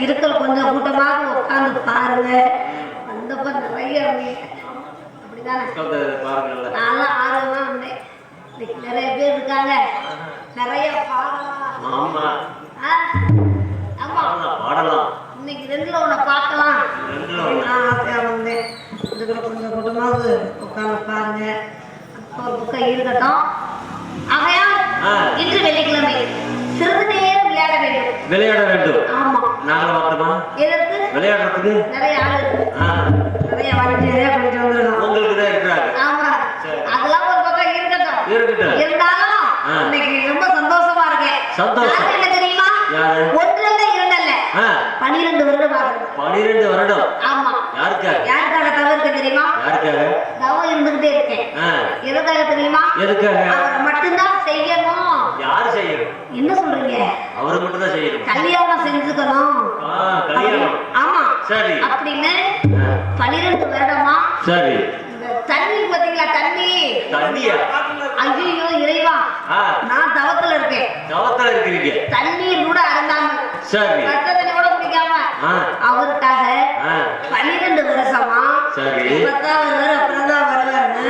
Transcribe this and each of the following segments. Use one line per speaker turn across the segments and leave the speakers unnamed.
இருக்கல் கொஞ்சம் கூட்டமாக உட்கார்ந்து பாருங்க. வந்தப்ப நிறைய அப்படிதானே நல்லா ஆர்வமா வந்தேன். நிறைய பேர் இருக்காங்க, நிறைய பாடலாம். இன்னைக்கு ரெண்டுல உன்னை பார்க்கலாம் வந்தேன். இதுக்குள்ள கொஞ்சம் கூட்டமாக உட்கார்ந்து பாருங்க. ஒரு புக்கம் இருக்கட்டும். ஆகையா இன்று வெள்ளிக்கிழமை சிறிது நேரம் விளையாட வேண்டும். ஆமா, நாங்களும் வரணுமா? எதற்கு? விளையாடுறதுக்கு நிறைய ஆள் இருக்கு. நிறைய வாங்கி நிறைய பண்ணிட்டு வந்துருக்கோம். உங்களுக்கு தான் இருக்காங்க. ஆமா, அதெல்லாம் ஒரு பக்கம் இருக்கட்டும். இருந்தாலும் இன்னைக்கு ரொம்ப சந்தோஷமா இருக்கேன். சந்தோஷம் என்ன தெரியுமா? ஒன்று இல்ல, இரண்டு இல்ல, 12 வருடம் ஆகுது. 12 வருடம். ஆமா. யாருக்காக தவறு தெரியுமா? யாருக்காக தவறு இருந்துகிட்டே இருக்கேன். எதுக்காக தெரியுமா? எதுக்காக? அவரை மட்டும்தான் செய்யணும். யாரு செய்யணும்? என்ன சொல்றீங்க? அவரை மட்டும் தான் செய்யணும். கல்யாணம் செஞ்சுக்கணும். கல்யாணம். ஆமா, சரி. அப்படின்னு 12 வருடமா. சரி. தண்ணி பாத்தீங்களா? தண்ணியா? ஐயோ இறைவா, நான் தவத்துல இருக்கேன். தவத்துல இருக்கீங்க? தண்ணீர் கூட அருந்தாம
சரி.
பச்சை தண்ணி கூட குடிக்காம அவருக்காக 12 வருஷமா
சரி.
இப்பதான் வருவாரு அப்புறம் தான் வருவாருன்னு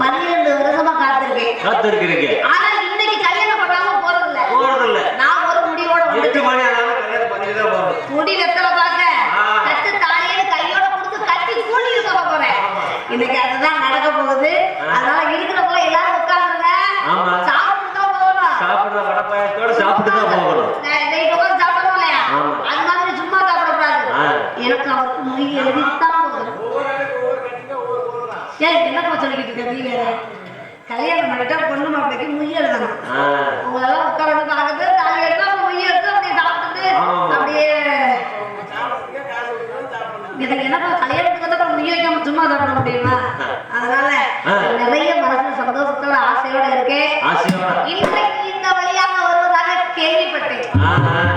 12 வருஷமா காத்திருக்கீங்க. ஆனா இன்னைக்கு கல்யாணம் பண்ணாம போறதில்ல. நான் ஒரு முடிவோட
8 மணி ஆனாலும் கல்யாணம் பண்ணிட்டு தான் போறோம்.
முடி வெத்தல பாக்க கட்டு தாலியில கையோட கொடுத்து கட்டி கூட்டிட்டு போக போறேன். இன்னைக்கு அதுதான் நடக்க போகுது. அதனால இருக்கிறவங்க எல்லாரும் உட்கார்ந்துங்க. சாப்பிட்டு தான் போகணும்.
சாப்பிடுற வடப்பாயத்தோட சாப்பிட்டு தான் போகணும்.
நைட் உட்கார்ந்து சாப்பிடணும் இல்லையா? அது மாதிரி சும்மா சாப்பிடக்கூடாது. எனக்கு அவருக்கு முடி எழுதித்தான் போகணும். ஏன் என்னப்பா சொல்லிக்கிட்டு இருக்க நீங்க? கல்யாணம் பண்ணிட்டா பொண்ணு மாப்பிளைக்கு முய் எழுதணும். உங்களெல்லாம் உட்காரணும் ஆகுது தாலி எடுத்து முய் எடுத்து அப்படியே சாப்பிட்டு அப்படியே இதுக்கு என்னப்பா கல்யாணத்துக்கு வந்து அப்புறம் முய் வைக்காம சும்மா சாப்பிட முடியுமா? அதனால நிறைய மனசு சந்தோஷத்தோட ஆசையோட இருக்கேன். இன்றைக்கு இந்த வழியாக வருவதாக கேள்விப்பட்டேன்.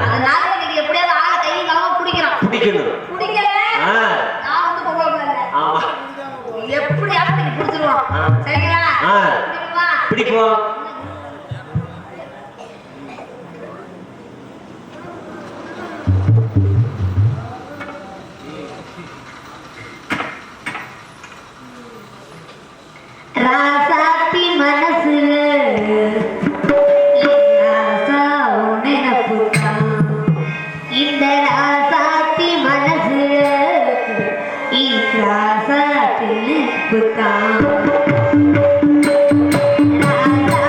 அதனால இன்னைக்கு எப்படியாவது ஆளை கையும் காலமா குடிக்கல நான் வந்து பொங்கல் எப்படியாவது நீங்க குடிச்சிருவோம். சரிங்களா?
பிடிப்போம்.
ராசாத்தி மனசுல ராசா உனப்புதான். இந்த ராசாத்தி மனசுல ராசாத்தி புதான். ராசா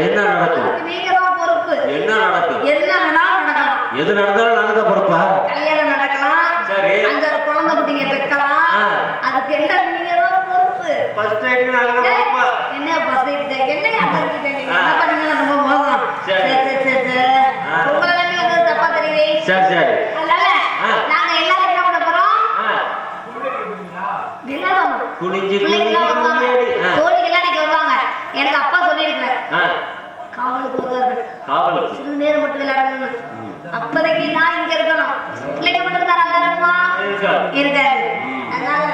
என்ன நடக்கும்?
நீங்க தான் பொறுப்பு.
என்ன நடக்கும்?
என்ன வேணாலும் நடக்கலாம்.
எது நடந்தாலும் நாங்க தான் பொறுப்பா?
கல்யாணம் நடக்கலாம்.
சரி.
அந்த குழந்தை குட்டிங்க பெக்கலாம். அதுக்கு என்ன நீங்க தான் பொறுப்பு.
ஃபர்ஸ்ட் டைம் நாங்க தான் பொறுப்பா? என்ன
ஃபர்ஸ்ட் டைம் என்னையா பண்ணிட்டீங்க? நீங்க என்ன பண்ணீங்க? ரொம்ப மோசம். சரி சரி சரி. உங்களை நம்பி வந்து தப்பா தெரியுது.
சரி சரி.
அதனால நாங்க எல்லாரும் என்ன பண்ண போறோம்?
குனிஞ்சு
தோழிகள்லாம் இன்னைக்கு வருவாங்க. எனக்கு அப்பா சொல்லியிருக்கிறேன், காவலுக்கு வருவார்கள்.
காவலுக்கு
சிறிது நேரம் மட்டும் விளையாடணும். அப்போதைக்கு நான் இங்க இருக்கணும். பிள்ளைங்க மட்டும் தான் நல்லா இருக்குமா? இருக்காது. அதனால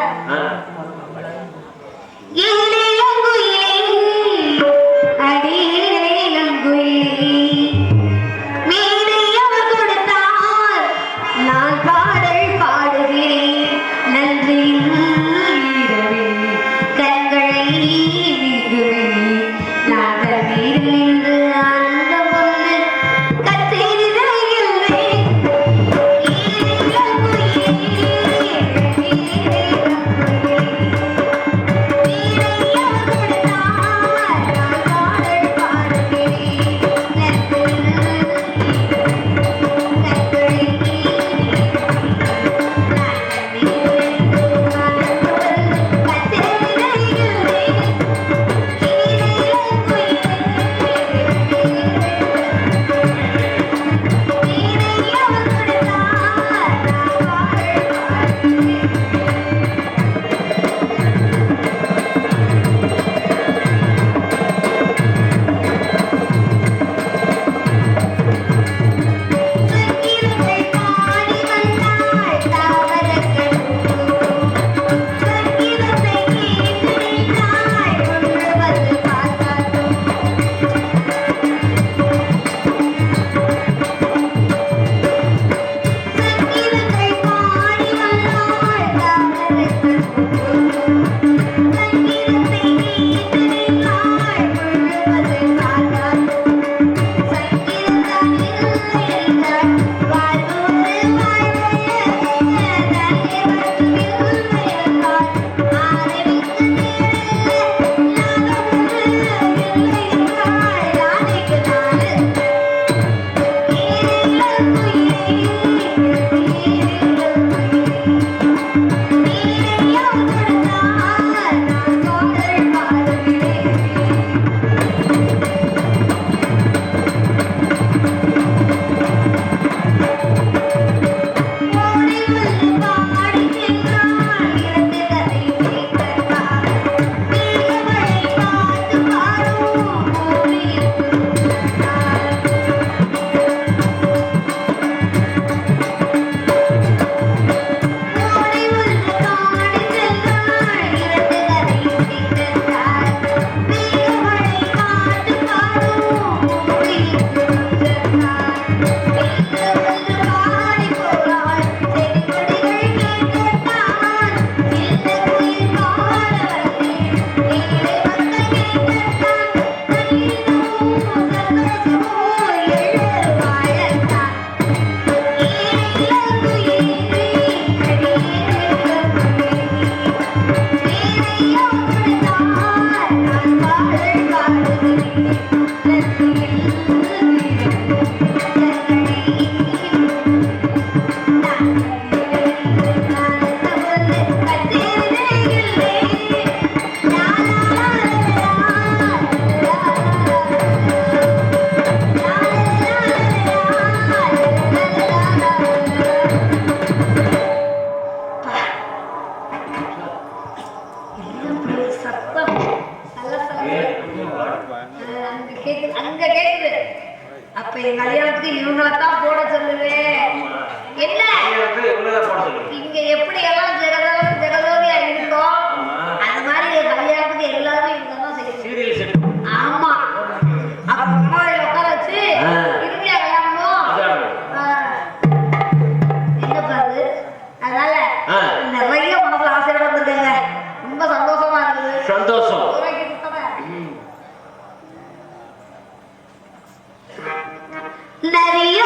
அப்ப என் கல்யாணத்துக்கு இவங்களைத்தான் போட சொல்லுவேன். என்ன இங்க எப்படி எல்லாம் ஜெகதோதியா இருந்தோம், அது மாதிரி என் கல்யாணத்துக்கு எல்லாருமே இவங்க தான் செய்யணும். ஆமா, அப்ப அம்மாவை உட்கார வச்சு இறுதியா கல்யாணம் என்ன பாரு. அதனால நிறைய மனசுல ஆசையோட வந்திருக்காங்க. ரொம்ப சந்தோஷமா இருக்குது.
சந்தோஷம்.
நிறைய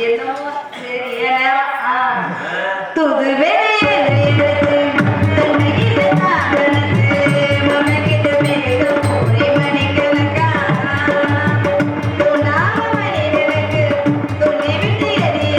என்னமோ சரி நேரம் துது வேலை மணிக்கணக்கா துணாம மனிதனுக்கு துணி விட்டு எரிய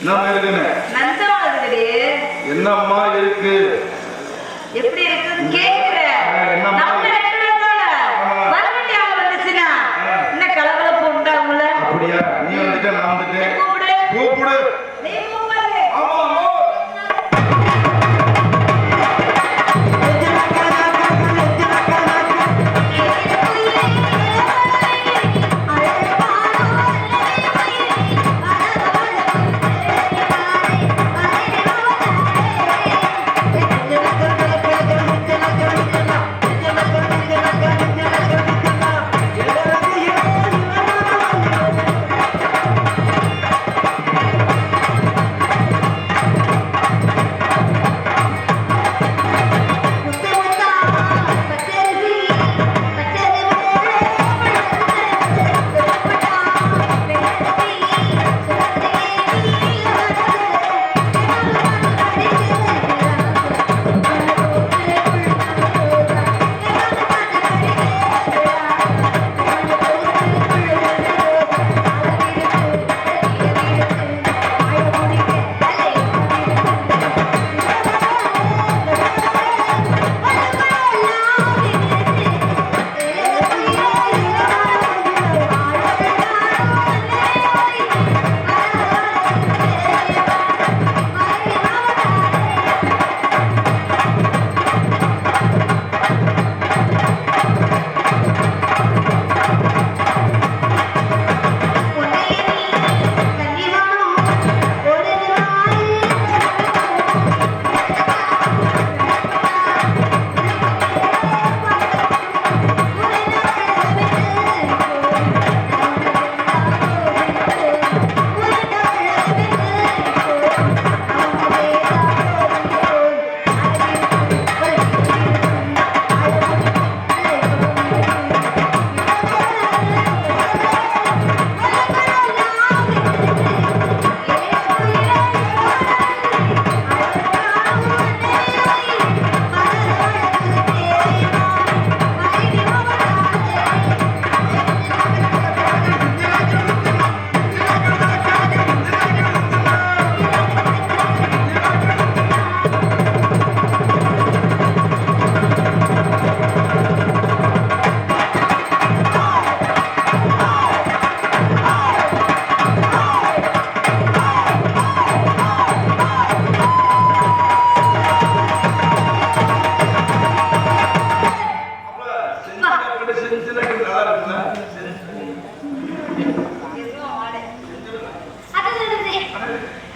நம்ம இருக்குன்னு
நந்தமா இருக்குடி.
என்னம்மா இருக்கு?
எப்படி இருக்குன்னு கேக்குறேன்.
என்னம்மா
நம்ம ரெண்டு பேரோட வரவேண்டிய ஆள் வந்துச்சுன்னா இன்னும் கலகலப்பு உண்டாகும்ல.
அப்படியா? நீ வந்துட்டு நான் வந்துட்டு
கூப்பிடு.
கூப்பிடு.
நீ கூப்பிடு.
ஆமா ஆமா.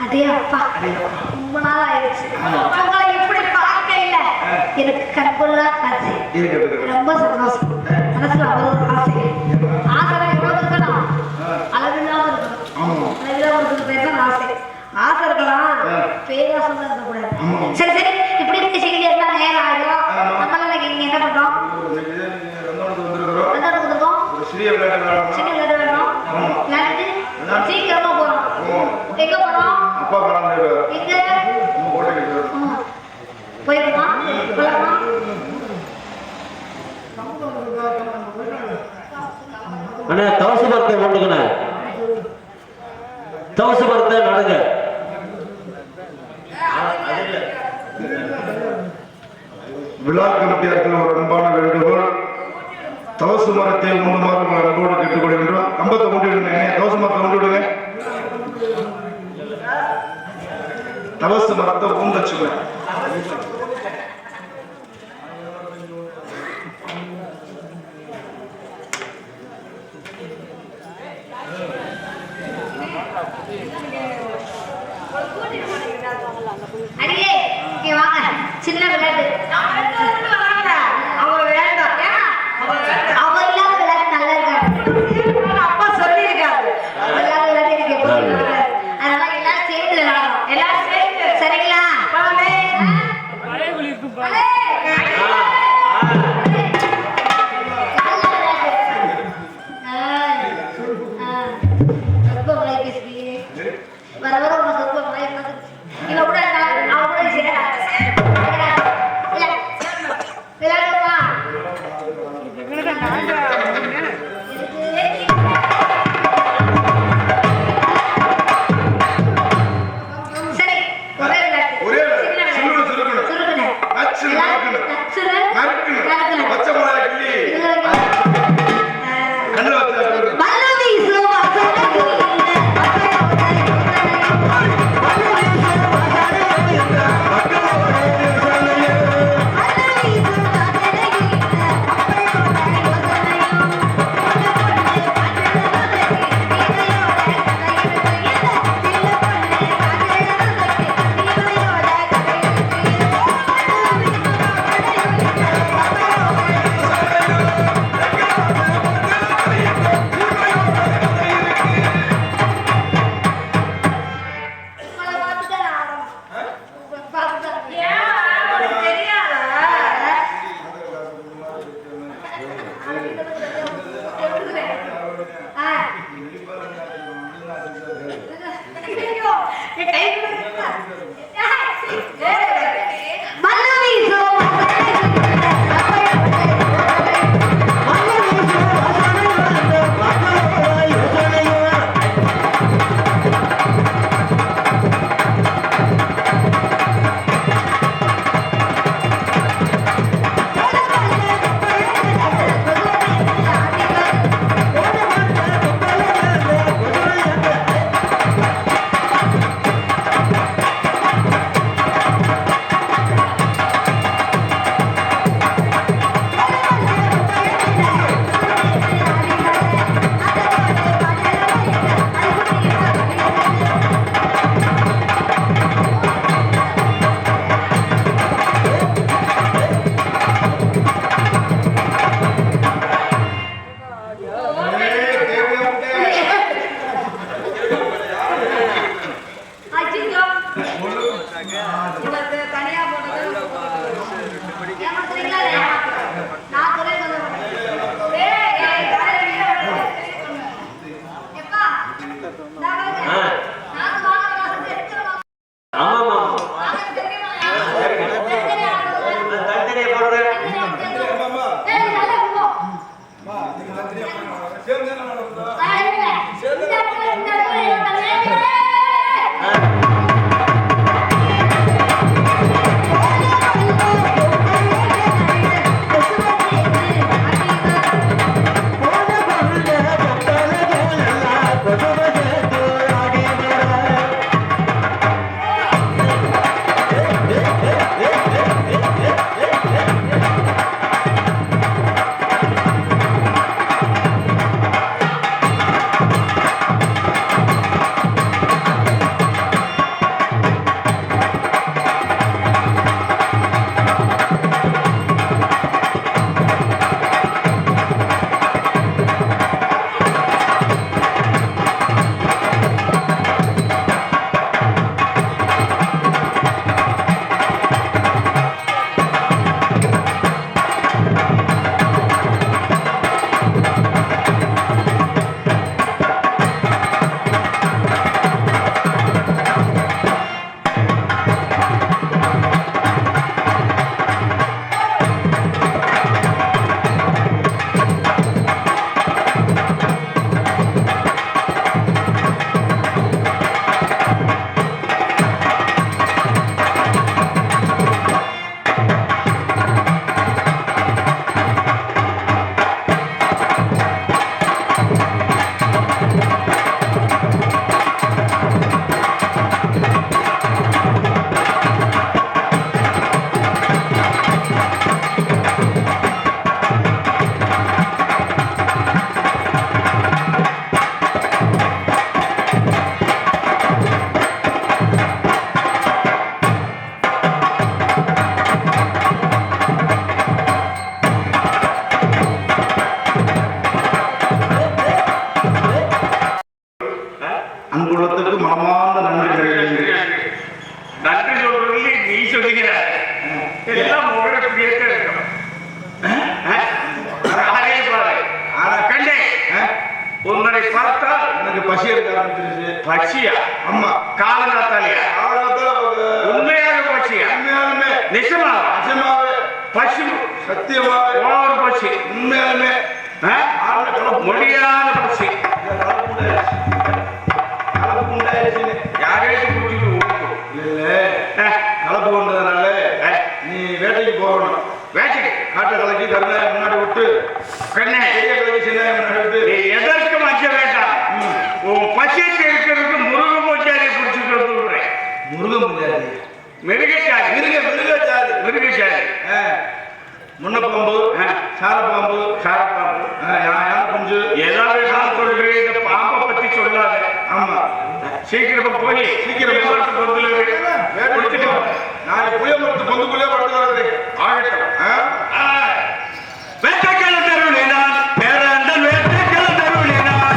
அதே அப்பா ரொம்ப நாள் ஆயிடுச்சு. உங்களை இப்படி பார்க்கையில எனக்கு கண்கொள்ளா காட்சி. ரொம்ப சந்தோஷம். மனசுல அவ்வளவு ஆசை. ஆசை எவ்வளவு இருக்கணும்? அளவில்லாம இருக்கணும். அளவில்லாம இருக்கிறது பேர் தான் ஆசை. ஆசை இருக்கலாம், பேராசம் தான் இருக்கக்கூடாது. சரி சரி, இப்படி பேசிக்கிட்டே இருந்தா நேரம் ஆயிடும். நம்மளால இங்க என்ன பண்றோம்? சிறிய விளையாட்டு வேணும். விளையாட்டு சீக்கிரமா போறோம். எங்க போறோம்? எங்க போயிருமா? போலாமா?
அண்ணா தவசு மரத்தை கொண்டுக்கண்ண, தவசு மரத்தை நடுங்க.
விழா கமிட்டியாருக்கு ஒரு அன்பான வேண்டுகோள். தவசு மரத்தை முன்னுமாறு அன்போடு கேட்டுக்கொள்கின்றோம். கம்பத்தை கொண்டு விடுங்க. தவசு மரத்தை கொண்டு விடுங்க. தவசு மரத்தை ஊந்தச்சுங்க.
அடியே இங்க வாங்க. சின்ன விளையாட்டு. அவங்க வேண்டாம். அவங்க இல்லாத விளையாட்டு நல்லா இருக்காது. அப்பா சொல்லியிருக்காரு. இல்லாத விளையாட்டு எனக்கு எப்படி இருக்காது. அதனால எல்லாரும் சேர்ந்து விளையாடணும். எல்லாரும் சேர்ந்து. சரிங்களா? வர வர உனக்கு ரொம்ப பயம். இவ கூட அவ கூட விளையாடுவா.
அன்புள்ளத்துக்கு மனமார்ந்த நன்றி.
நன்றி சொல்றதுல நீ சொல்லுகிற எல்லாம் உங்களோட பிரியத்தை இருக்கணும். யாரே பாரு கண்டே உன்னை பார்த்தால்
எனக்கு பசி எடுக்க ஆரம்பிச்சிருச்சு.
பசியா?
அம்மா
காலங்காத்தாலியா? உண்மையாக பசியா?
உண்மையாலுமே
நிஜமா?
நிஜமாவே
பசி
சத்தியமாவே
ஒரு பசி
உண்மையாலுமே
முடியாத பசி யாரையும் குடிச்சிட்டு ஊக்கும்
கலப்பு கொண்டதுனால நீ வேட்டைக்கு போகணும்.
வேட்டைக்கு
காட்டை கலக்கி கருணாயை முன்னாடி விட்டு
கண்ணே
பெரிய கலக்கி சின்ன முன்னாடி விட்டு
நீ எதற்கும் அஞ்ச வேண்டாம். உன் பசிக்கு இருக்கிறதுக்கு முருக பூஜாரியை பிடிச்சிட்டு வந்துடுறேன்.
முருகன் பூஜாரி
மிருகச்சாரி
மிருகச்சாரி
மிருகச்சாரி
முன்னப்பாம்பு சாரப்பாம்பு
சாரப்பாம்பு
யானை குஞ்சு
ஏதாவது சொல்றேன். இந்த பாம்பை பத்தி சொல்லாத.
ஆமா
சீக்கிரமா போய்
சீக்கிரம் நான் புளிய மரத்து பொந்துக்குள்ளே படுத்து வரது
ஆகட்டும். வேட்டைக்கால தருளினான் பேரண்டன் வேட்டைக்கால தருளினான்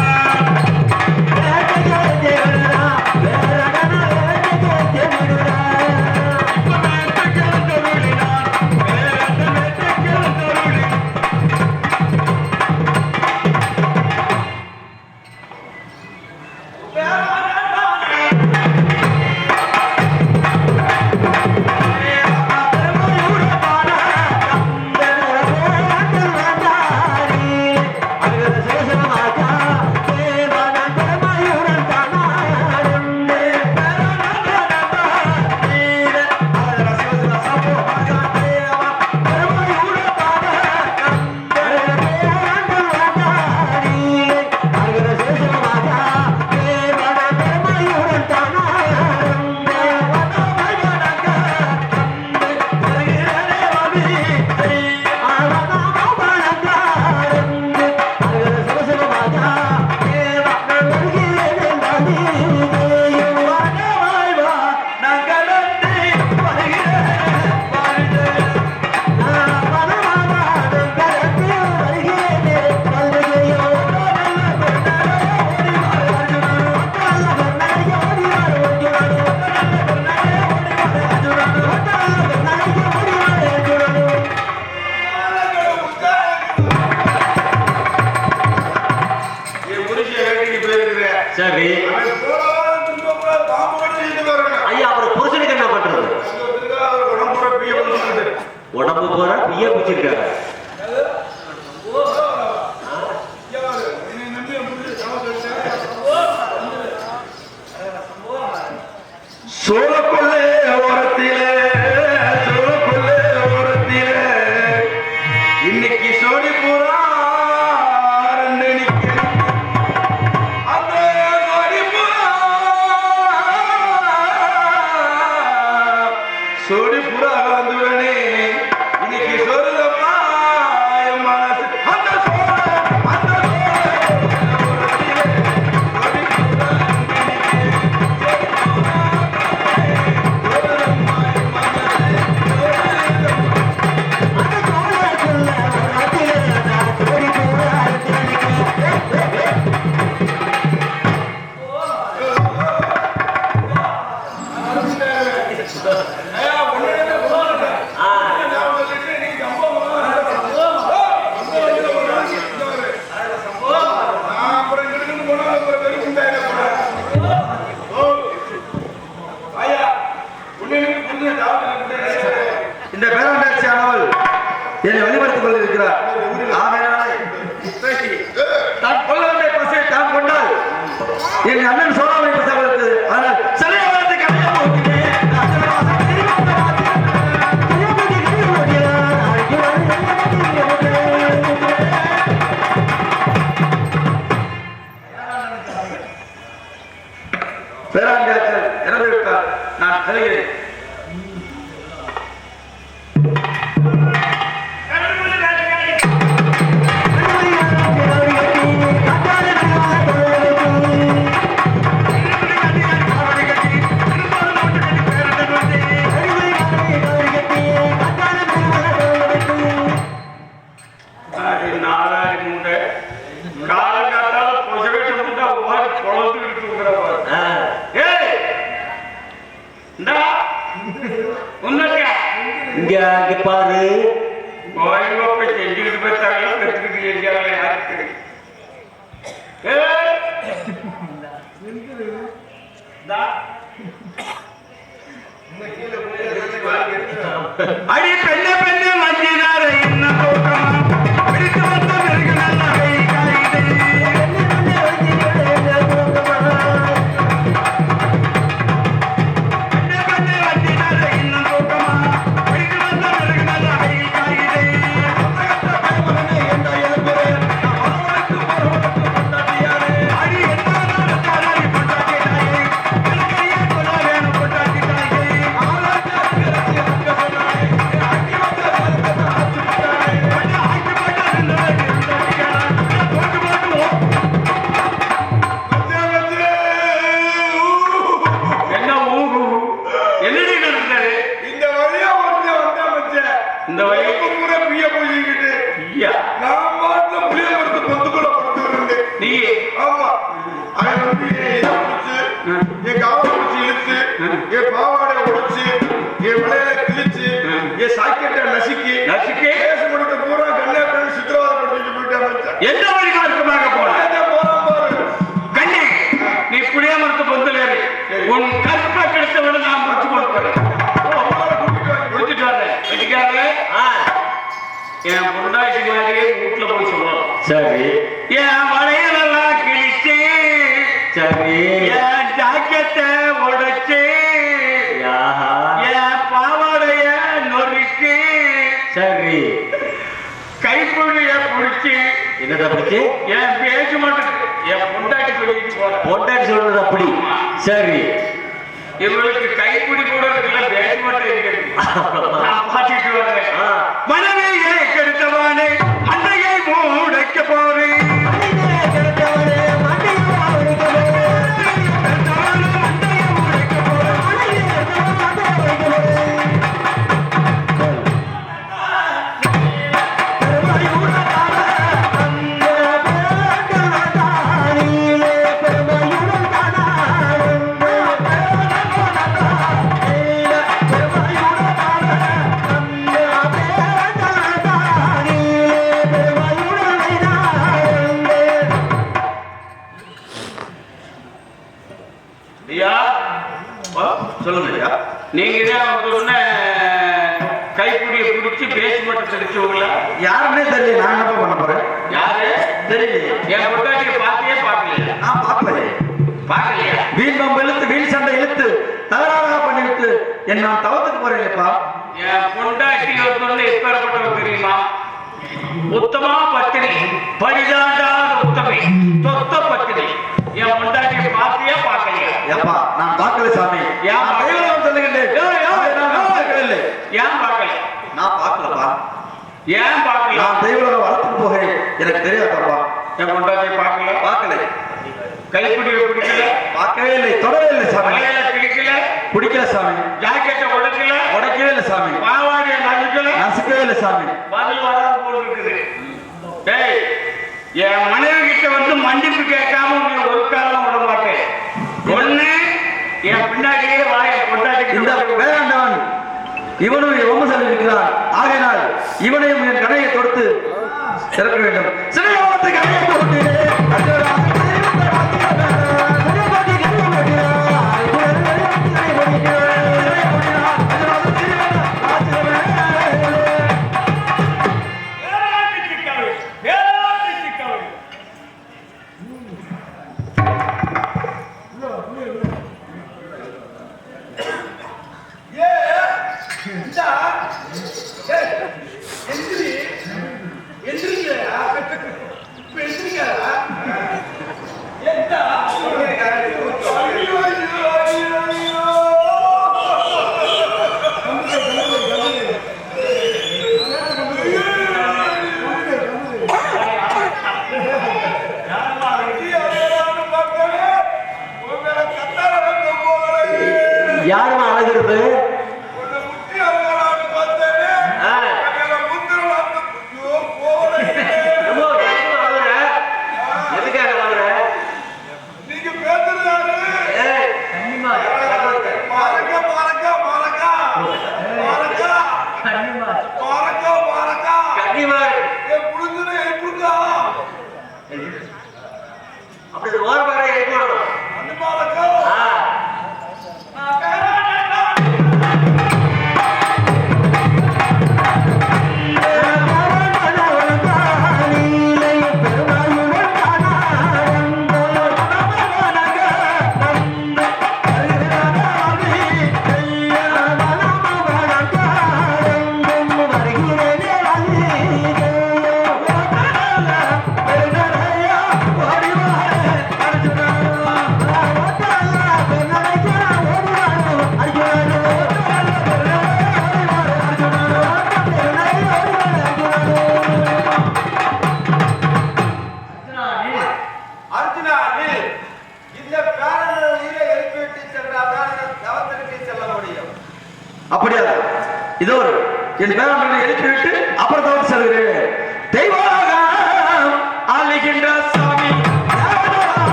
சரி
அவன் போறான், திரும்ப போறான், பாம்பு கடிச்சு இழுத்துட்டு வர்றான்.
ஐயா அப்புறம் புருஷனுக்கு என்ன பண்றது?
உடம்பு பூரா பிய்ய பிடிச்சிருக்குது.
உடம்பு போற பிய பிடிச்சிருக்காங்க.
சோழக்கொள்ளை ஓரத்திலே, சோழக்கொள்ளை ஓரத்திலே, இன்னைக்கு சோடி பூரா ரெண்டு நிக்குது. அந்த சோடி பூரா, சோடி பூரா கலந்துவனே, இன்னைக்கு சோறுதப்பா என் மனசு. அந்த சோழ, அந்த இந்த பேரண்டாட்சியானவள் என்னை வழிபடுத்திக் கொண்டிருக்கிறார். ஆகையால் தான் கொள்ள வேண்டிய பசை தான் கொண்டால் என் அண்ணன் சோழாவை பசங்களுக்கு ஆனால் சரியானது பேராண்டாட்சியர் இறந்து விட்டார். நான் செல்கிறேன்.
இங்க அங்க பாரு
அடி பெண்ண பெண்ண மஞ்சினார என்ன பிடித்து வந்த பிறகு நல்ல கை காய்து இந்த வழி பூரா பிய போயிக்கிட்டு நான் பாட்டுல புளிய மரத்து கொத்து கூட போட்டு நீ ஆமா அவன் வந்து என் காவ பிடிச்சி இழுத்து என் பாவாடைய உடைச்சு என் விளையாட கிழிச்சு என் சாக்கெட்டை நசுக்கி பேச முடித்த பூரா கன்னியாகுமரி சித்திரவாதப்படுத்திட்டு போயிட்டான். எந்த வழி காலத்துமாக போறான் கண்ணி நீ புளிய மரத்து பொந்துல உன் கற்ப கிடைத்தவன நான் முடிச்சு கொடுக்கிறேன். என் பொண்டாட்டி மாதிரியே வீட்டுல போய் சொல்லணும். சரி என் வளையலெல்லாம் கிழிச்சு சரி என் ஜாக்கெட்டை உடைச்சு என் பாவாடைய நொறுக்கி சரி கைப்புள்ளிய பிடிச்சி என்னடா பிடிச்சி என் பேச்சு மட்டும் என் பொண்டாட்டி சொல்லிட்டு போறேன். பொண்டாட்டி சொல்றது அப்படி சரி இவங்களுக்கு கைப்பிடி கூட இருக்குல்ல பேச்சு மட்டும் இருக்கிறது. நான் பாத்துட்டு வரேன். மனைவியை கெடுத்தவானே அன்னையை மூடைக்க போறேன்.
Thank you.
சொல்லுங்க ஐயா.
நீங்க தான் சொன்ன கைப்பிடியை பிடிச்சி பேஸ்மெண்ட் தெரிச்சவங்களா?
யாருன்னே தெரியல. நான் என்ன பண்ண போறேன்?
யாரு
தெரியல.
என் பொட்டாட்டியை பார்த்தையே பார்க்கலையா?
நான் பார்க்கலையே.
பார்க்கலையா?
வீண் பம்பு இழுத்து வீண் சண்டை இழுத்து தகராறாக பண்ணிவிட்டு என் நான் தவத்துக்கு போறேன்ப்பா.
என் பொண்டாட்டி சொன்ன எப்பேற்பட்டவங்க தெரியுமா? உத்தமா பத்தினி, பரிதாண்டாத உத்தமை, தொத்த பத்தினி. என் பொண்டாட்டியை பார்த்தையே பார்க்கலையா?
ஏப்பா நான் பார்க்கல சாமி.
ஏன்
தெய்வம் சொல்லுகின்றேன்.
ஏன் பார்க்கல?
நான் பார்க்கலப்பா.
ஏன் பார்க்கல?
நான் தெய்வம் வளர்த்துட்டு போகிறேன். எனக்கு தெரியாதப்பா.
என் பொண்டாட்டியை பார்க்கல.
பார்க்கல.
கைப்பிடியை பிடிக்கல.
பார்க்கவே இல்லை. தொடவே இல்லை சாமி.
மலையில பிடிக்கல.
பிடிக்கல சாமி.
ஜாக்கெட்டை உடைக்கல.
உடைக்கவே இல்லை சாமி.
பாவாடியை நசுக்கல.
நசுக்கவே இல்லை சாமி.
பதில் வராது போல் இருக்குது. டேய், என் மனைவி கிட்ட வந்து மன்னிப்பு கேட்காம நீ ஒரு காலம் விட மாட்டேன். ஒண்ணு என் பின்னாடியே வாய பொண்டாட்டி.
இந்த வேளாண்டவன் இவனும் ஒம்மசல் இருக்கிறான். ஆகையினால் இவனையும் என் கடையை தொடுத்து திறக்க வேண்டும். சிறையாவத்தை கடையை தொடுத்து யாருமா அழகிறது?
அப்படி ஓரமாக ஏற்படும்.
அப்படியா? இதோ என் பேரனை எழுப்பிவிட்டு அப்புறம் தவிர செல்கிறேன். தெய்வாக ஆளுகின்ற சாமி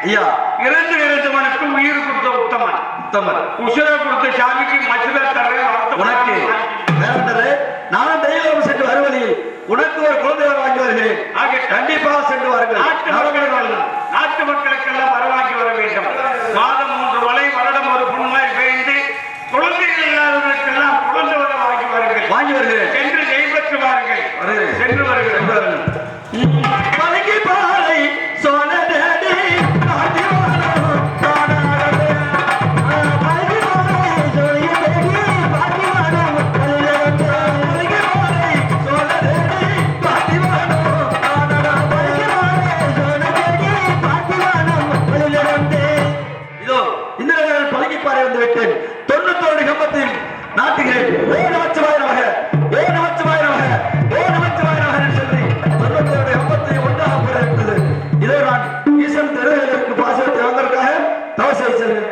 ஐயா,
இறந்து இறந்தவனுக்கு உயிர் கொடுத்த உத்தமன்.
உத்தமன்
உசுரை கொடுத்த சாமிக்கு மச்சுல தர்றேன்.
உனக்கு வேண்டது. நான் தெய்வம் சென்று வருவதில் உனக்கு ஒரு குழந்தை வாங்கி வருகிறேன். ஆக கண்டிப்பாக சென்று வாருங்கள்.
நாட்டு மக்களுக்கெல்லாம் வரவாங்கி வர வேண்டும். மாதம் 3 மழை, வருடம் ஒரு புண்மை பெய்து குழந்தைகள் இல்லாதவர்களுக்கெல்லாம் குழந்தை வர வாங்கி வருகிறேன்.
வாங்கி வருகிறேன்
என்று கைப்பற்று வாருங்கள். சென்று வருகிறேன்.
பழகி பாலை சோழனடி நாட்டி வாழும் காணாதே. பழகி பாலை சோழியடி பாட்டி வாழும் கல்யாணத்தே. பழகி பாலை சோழனடி பாட்டி வாழும் காணாதே. பழகி பாலை சோழனடி பாட்டி வாழும் கல்யாணத்தே. இதோ இந்த நேரம் பழகிப்பாறை வந்து விட்டேன். 91 கம்பத்தில் நாட்டுகிறேன். ஓ நமச்சிவாய நமக, ஓ நமச்சிவாய நமக, ஓ நமச்சிவாய நமக என்று சொல்லி 91 கம்பத்தை ஒன்றாக போட இருந்தது. இதோ நான் ஈசன் தெருவிற்கு பாசத்தை வாங்கறதுக்காக தவசை செல்கிறேன்.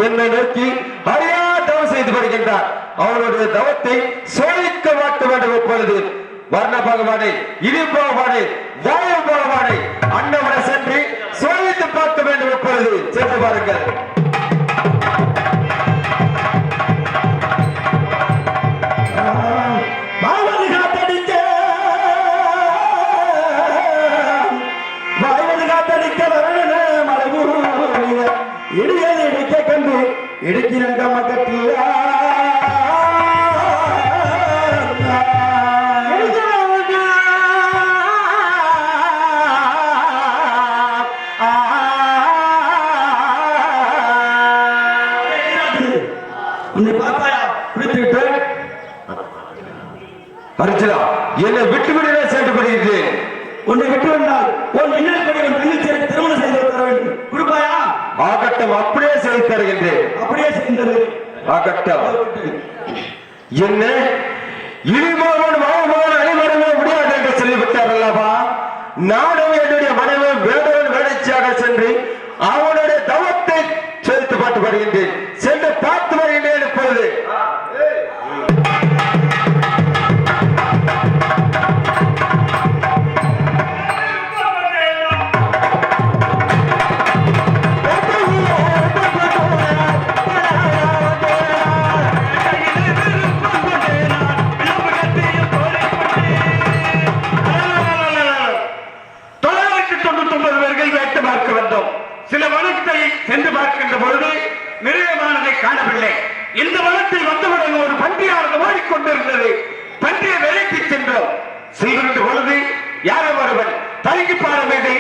என்னை நோக்கி அறியா தவம் செய்து வருகின்றார். அவனுடைய தவத்தை சோதிக்க மாட்ட வேண்டும். இப்பொழுது வர்ண பகவானை, இரு பகவானை, வாயு பகவானை அன்னவனை சென்று சோதித்து பார்க்க வேண்டும். இப்பொழுது சென்று பாருங்கள். இடுக்கினங்க மக்கள் அர்ஜுனா, என்னை விட்டுவிட செயல்படுகிறேன். உன்னை விட்டு வந்தால் உன் இன்னொரு திருமணம் செய்து தர வேண்டும். கொடுப்பாயா? ஆகட்டும், அப்படியே செய்து தருகின்றேன். அப்படியே செய்தது ஆகட்டும். என்ன இனிமோகன் வாமோகன் அனைவருமே முடியாது என்று சொல்லிவிட்டார் அல்லவா? நானும் என்னுடைய மனைவி வேடவன் வேலைச்சியாக சென்று அவனுடைய தவத்தை சேர்த்து பார்த்து வருகின்றேன். சென்று பார்த்து வருகின்றேன் இப்பொழுது.
சில வனத்தை சென்று பார்க்கின்ற பொழுது மிருகமானதை காணவில்லை. இந்த வனத்தில் வந்தவுடன் ஒரு பன்றியானது ஓடிக்கொண்டிருந்தது. பன்றியை விலைக்கு சென்றோம். செல்கின்ற பொழுது யாரோ ஒருவன் தலங்கி பாறை மீது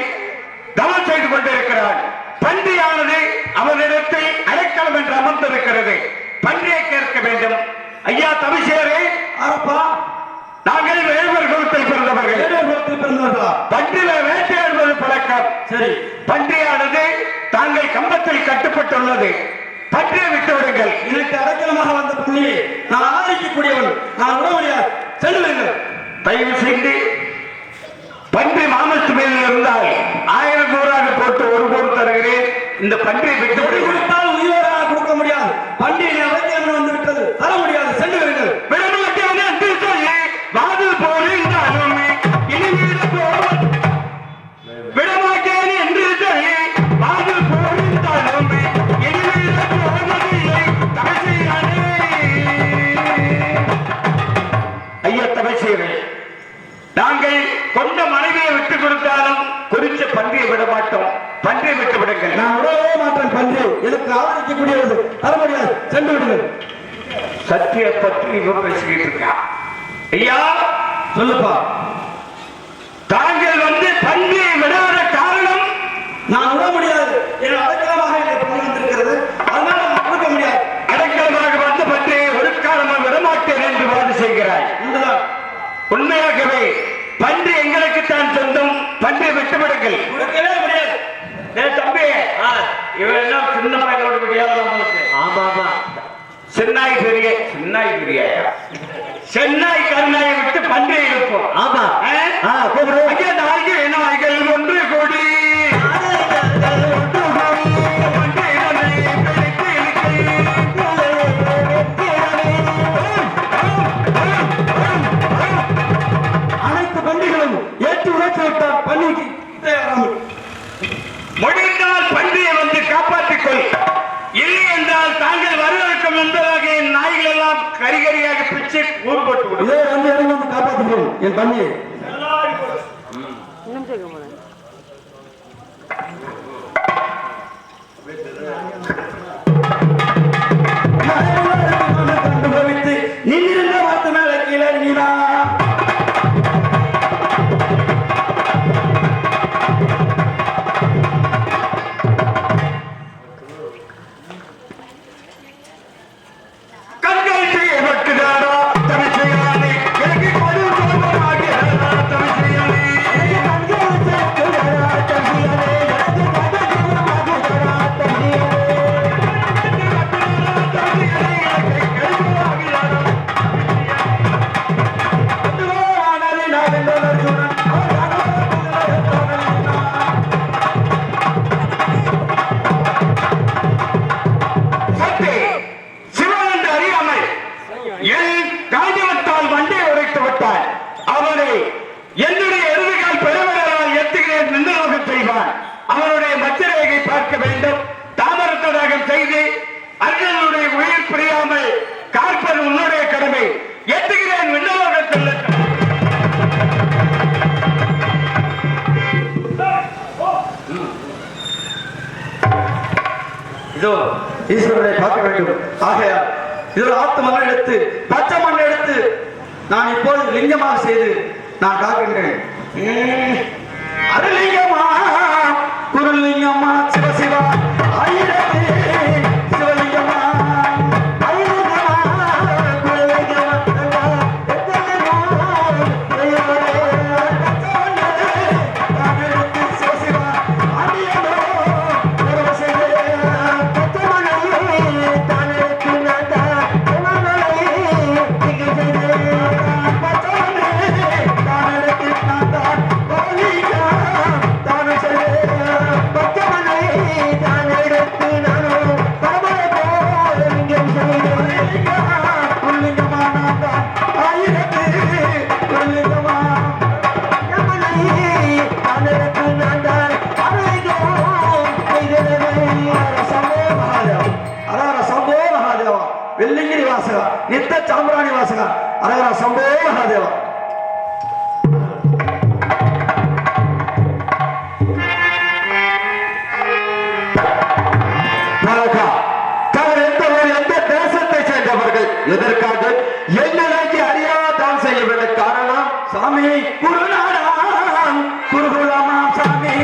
தவம் செய்து கொண்டிருக்கிறான். பன்றியானது அவனிடத்தில் அடைக்கலம் என்று அமர்ந்திருக்கிறது. பன்றியை கேட்க வேண்டும். ஐயா தவிசேரே,
அரப்பா,
நாங்கள் வேறுவர் குலத்தில் பிறந்தவர்களா? பன்றில வேட்டையாடுவது பழக்கம்.
சரி,
பன்றியானது தாங்கள் கம்பத்தில் கட்டுப்பட்டுள்ளது. பன்றியை விட்டு விடுங்கள்.
எனக்கு அடைக்கலமாக வந்த பன்றியை நான் ஆதரிக்கக்கூடியவன். நான் விட முடியாது. செல்லுங்கள்.
தயவு செய்து பன்றி மாமத்து மேல் இருந்தால் 1000 நூறாக போட்டு ஒரு போர் தருகிறேன். இந்த பன்றியை விட்டு
கொடுத்தால் உயிரோராக கொடுக்க முடியாது. பன்றியை அடைக்கலம் வந்து விட்டது, தர முடியாது. செல்லுங்கள்.
விடமாட்டேன் என்று சொல்லி வாதில் போரிருந்தாலும் இனிமேல் விடமாட்டேன் என்று சொல்லி வாதில் போரிருந்தாலும் இனிமேல் போவதில்லை. ஐயா தவசீரே, நாங்கள் கொண்ட மனைவியை விட்டு கொடுத்தாலும் குறிச்ச பன்றியை விட மாட்டோம். பன்றியை விட்டு விடுங்கள்.
நான் விடவே மாட்டேன். பன்றி எனக்கு ஆதரிக்கக்கூடியது, தர முடியாது. சென்று விடுங்கள்.
சத்திய பற்றி இவன் பேசிக்கிட்டு இருக்கா. ஐயா
சொல்லுப்பா.
தாங்கள் வந்து பன்றியை விடாத காரணம்?
நான் விட முடியாது. என் அடைக்கலமாக என்னை பன்றி வந்திருக்கிறது, அதனால நான் கொடுக்க முடியாது.
அடைக்கலமாக வந்த பன்றியை ஒரு காரணம் விடமாட்டேன் என்று வாது செய்கிறாய்.
உண்டுதான்.
உண்மையாகவே பன்றி எங்களுக்கு தான் சொந்தம். பன்றியை விட்டு விடுங்கள்.
கொடுக்கவே முடியாது.
தம்பி, இவன் என்ன சின்ன பையனோட முடியாது.
ஆமா ஆமா,
சென்னாய் பெரிய சென்னாய் கருநாயை விட்டு பன்றியை இருப்போம்.
ஆமா.
ஐயா நாய்கள் நாய்கள் ஒன்று கூடி
அனைத்து பன்றிகளும் ஏற்று உழைத்து விட்டார். பன்னிக்கு
முடிந்தால் பன்றியை வந்து காப்பாற்றிக் கொள். இல்லை என்றால் தாங்கள் வரவேற்கும் என்பதாக என் நாய்கள் எல்லாம் கரிகரியாக பிச்சு ஊர் போட்டு விடும்.
இதே வந்து இறங்கி வந்து காப்பாற்றுகிறோம் என் பன்னியை. நின்றிருந்த வார்த்தை மேல கீழே நீனா
கண்கள் செய்யப்பட்டுதாரா தமிழ்ச்சியானே எனக்கு கொடு கோபமாகிறதா தமிழ்ச்சியானே என்னுடைய எருதுகால் பெருமையால் எத்துகிறேன் நின்றலோகம் செய்வான். அவனுடைய மச்சரேகை பார்க்க வேண்டும். தாமரத்தடாகம் செய்து அர்ஜுனுடைய உயிர் பிரியாமல் காப்பது உன்னுடைய கடமை. எத்துகிறேன் விண்ணலோகத்தில்.
இதோ ஈஸ்வரனை பார்க்க வேண்டும். ஆகையால் இதில் ஆத்து மண் எடுத்து பச்சை மண் எடுத்து நான் இப்போது லிங்கமாக செய்து நான் காக்கின்றேன். அருளிங்கம்மா குருலிங்கம்மா சிவசிவா ஆயிரத்தே சிவலிங்கம்மா புல்லிங்கமா நான் தான் ஆயிரத்து புல்லிங்கமா வெள்ளிங்கிரி வாசகா நித்த சாம்பிராணி வாசகா அழகா சம்போ மகாதேவா எந்த தேசத்தை சேர்ந்தவர்கள் எதற்காக என்ன நோக்கி அறியாதான் செய்ய வேண்டும் காரணம் சாமி குருநாடாம் குருகுலமாம் சாமி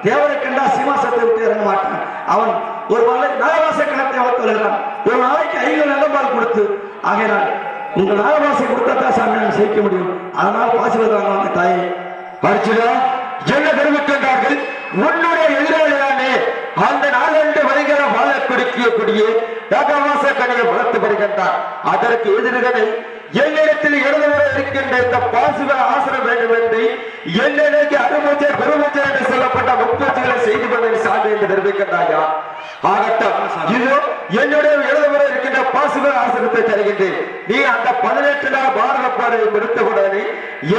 தேவரை கண்டா சிம்மாசத்தை விட்டு இறங்க மாட்டான். அவன் ஒரு நகவாச கணத்தை வளர்த்து வருகிறான். ஒரு நாளைக்கு 5 நிலம்பால் கொடுத்து ஆகையினால் உங்கள் நகவாசை கொடுத்தா சாமி நான் சேர்க்க முடியும். அதனால் பாசிவதாங்க அந்த தாயை பறிச்சுடா என்ன தெரிவிக்கின்றார்கள். உன்னுடைய எதிராளியானே அந்த நாளன்று வருகிற வாழ கொடுக்கக்கூடிய நகவாச கணியை வளர்த்து வருகின்றார். அதற்கு எதிர்களை என்னிடத்தில் எழுதுவரை இருக்கின்ற இந்த பாசிவ ஆசிரம் வேண்டும் என்று என்னைக்கு அருமூச்சை பெருமூச்சை என்று சொல்லப்பட்ட முப்பூச்சிகளை செய்து கொண்ட சான்று என்று தெரிவிக்கின்றாயா. ஆகட்டும், இது என்னுடைய எழுதுவரை இருக்கின்ற பாசிவ ஆசிரத்தை தருகின்றேன். நீ அந்த 18 நாள் பாரத பாதையை நிறுத்தக்கூடாது.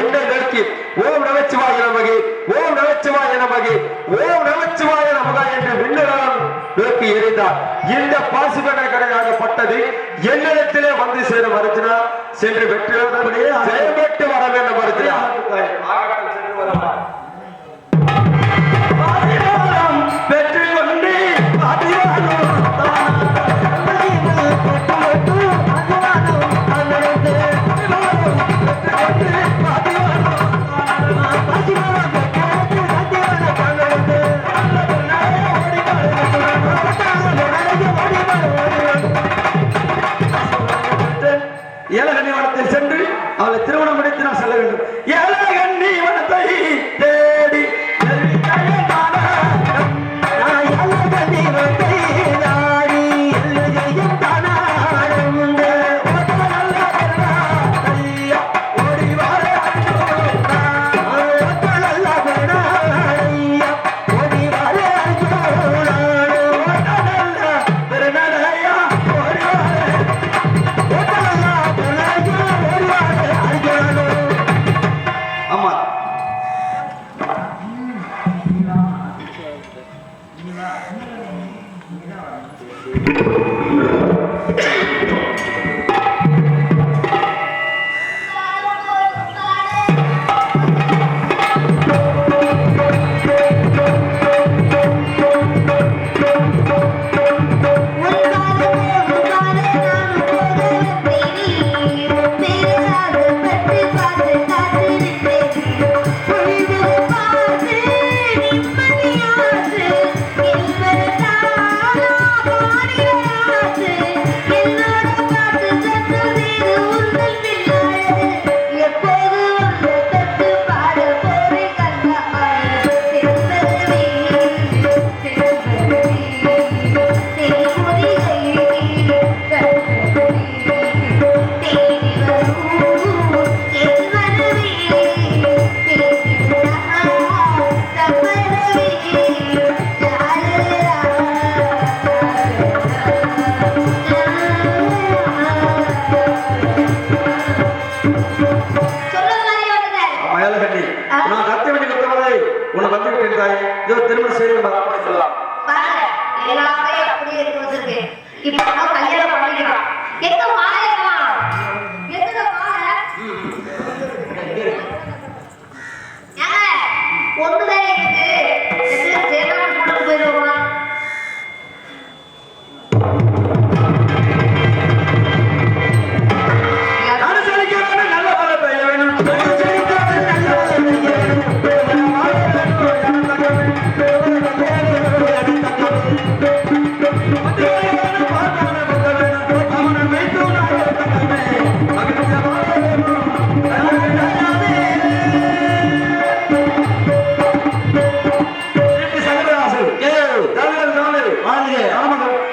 என்னை நோக்கி ஓம் நமச்சிவாய நமகே, ஓம் நமச்சிவாய நமகே, ஓம் நமச்சிவாய நமகா என்று விண்ணுடன் நோக்கி எறிந்தார். இந்த பாசிவ கடையாகப்பட்டது என்னிடத்திலே வந்து சேர மறுத்தினா சென்று வெற்றி செயல்பட்டு வர வேண்டும் மறுத்தினா வெற்றி கொண்டு ஏலகண்ணி வனத்தில் சென்று அவளை திருமணம் முடித்து நான் செல்ல வேண்டும். ஏலகண்ணி வனத்தை தேடி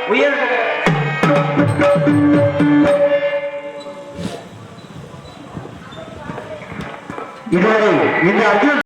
உயர்
இதுவரை இந்த அர்ஜுன்